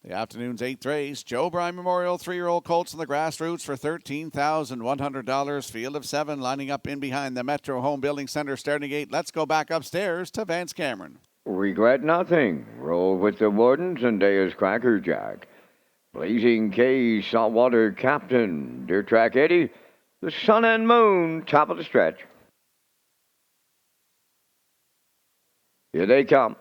The afternoon's eighth race, Joe O'Brien Memorial 3-year-old colts in the grassroots for $13,100. Field of 7 lining up in behind the Metro Home Building Center starting gate. Let's go back upstairs to Vance Cameron. Regret nothing. Roll with the Wardens and Deus Cracker Jack. Blazing K, Saltwater Captain. Dirt Track Eddie. The Sun and Moon, top of the stretch. Here they come.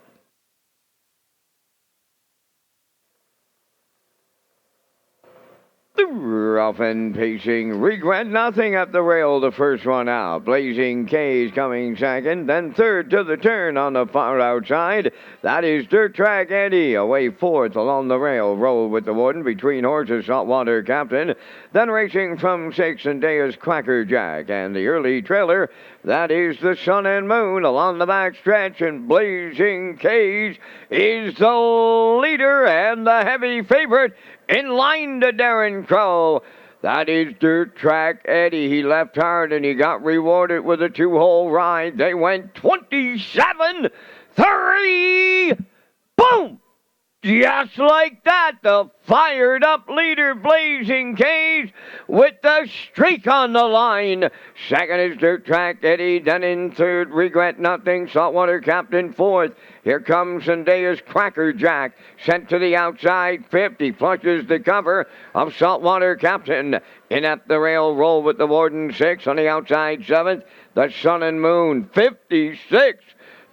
Rough and pacing, regret nothing at the rail, the first one out. Blazing K's coming second, then third to the turn on the far outside. That is Dirt Track Eddie, away fourth along the rail. Roll with the Warden between horses, Saltwater Captain. Then racing from six and Deus Cracker Jack. And the early trailer, that is the Sun and Moon along the back stretch. And Blazing K's is the leader and the heavy favorite in line to Darren Crow. That is Dirt Track Eddie. He left hard and he got rewarded with a 2-hole ride. They went 27-3. Boom! Just like that, the fired up leader Blazing K's with the streak on the line. Second is Dirt Track Eddie, then in third, Regret Nothing, Saltwater Captain fourth. Here comes Deus Cracker Jack, sent to the outside fifth. He flushes the cover of Saltwater Captain. In at the rail, Roll with the Warden sixth, on the outside seventh, the Sun and Moon 56.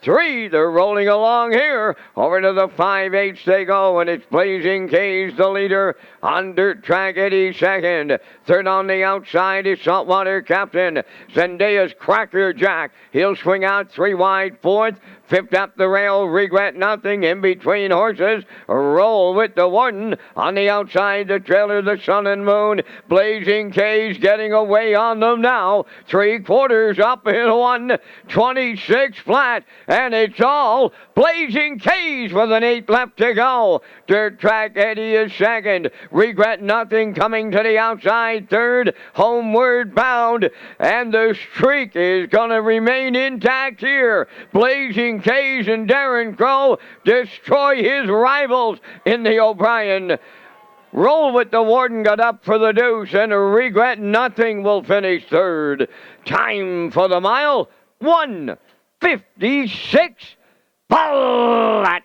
3, they're rolling along here. Over to the 5/8 they go, and it's Blazing K's the leader. On Dirt Track Eddie second. Third on the outside is Saltwater Captain. Deus Cracker Jack. He'll swing out 3 wide fourth. Fifth up the rail, Regret Nothing. In between horses, Roll with the Warden. On the outside, the trailer, the Sun and Moon. Blazing K's getting away on them now. 3/4 up in 1:26 flat. And it's all Blazing K's with an 8 left to go. Dirt Track Eddie is second. Regret Nothing coming to the outside third. Homeward bound. And the streak is going to remain intact here. Blazing K's and Darren Crow destroy his rivals in the O'Brien. Roll with the Warden got up for the deuce, and Regret Nothing will finish third. Time for the mile, 1:56 flat.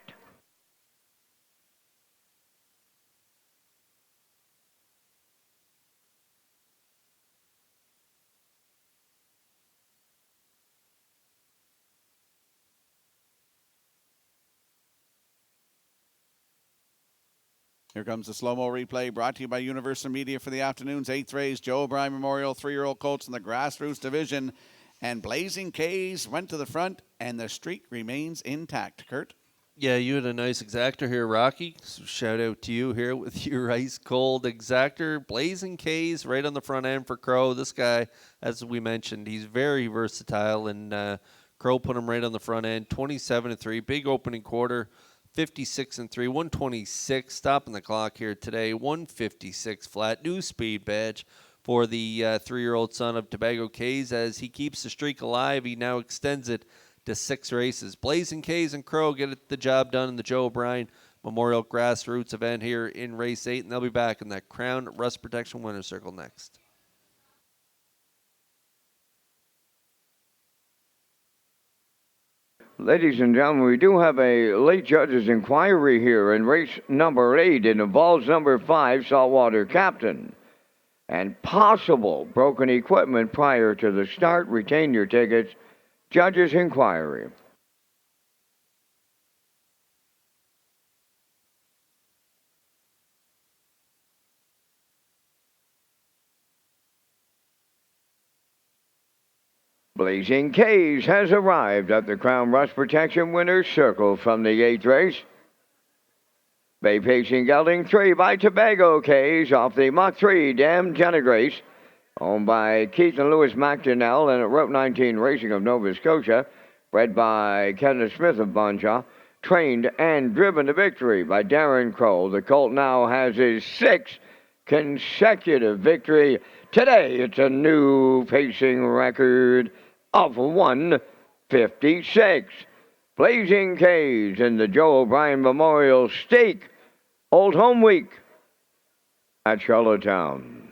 Here comes the slow-mo replay brought to you by Universum Media for the afternoon's eighth race. Joe O'Brien Memorial 3-year-old colts in the grassroots division. And Blazing K's went to the front, and the streak remains intact. Kurt? Yeah, you had a nice exactor here, Rocky. So shout out to you here with your ice-cold exactor. Blazing K's right on the front end for Crow. This guy, as we mentioned, he's very versatile, and Crow put him right on the front end. 27-3, big opening quarter. 56-3, 126, stopping the clock here today, 156 flat, new speed badge for the 3-year-old son of Tobago K's. As he keeps the streak alive, he now extends it to 6 races. Blazing K's and Crow get the job done in the Joe O'Brien Memorial Grassroots event here in race 8, and they'll be back in that Crown Rust Protection Winner's Circle next. Ladies and gentlemen, we do have a late judge's inquiry here in race number 8. It involves number 5, Saltwater Captain. And possible broken equipment prior to the start. Retain your tickets. Judge's inquiry. Blazing K's has arrived at the Crown Rust Protection Winner's Circle from the 8th race. Bay Pacing gelding 3 by Tobago K's off the Mach 3 Dam Genegrace, owned by Keith and Louis McDonnell and at Route 19 Racing of Nova Scotia, bred by Kenneth Smith of Bonjaw, trained and driven to victory by Darren Crow. The colt now has his 6th consecutive victory. Today, it's a new pacing record of 156. Blazing K's in the Joe O'Brien Memorial Stake Old Home Week at Charlottetown.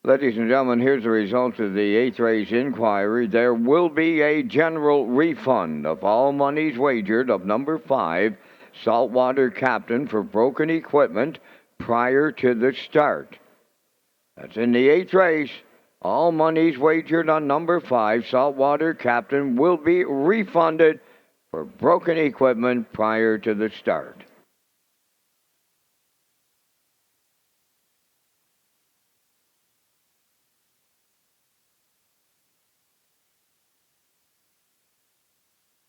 Ladies and gentlemen, here's the result of the 8th race inquiry. There will be a general refund of all monies wagered of number 5, Saltwater Captain, for broken equipment prior to the start. That's in the 8th race. All monies wagered on number 5, Saltwater Captain, will be refunded for broken equipment prior to the start.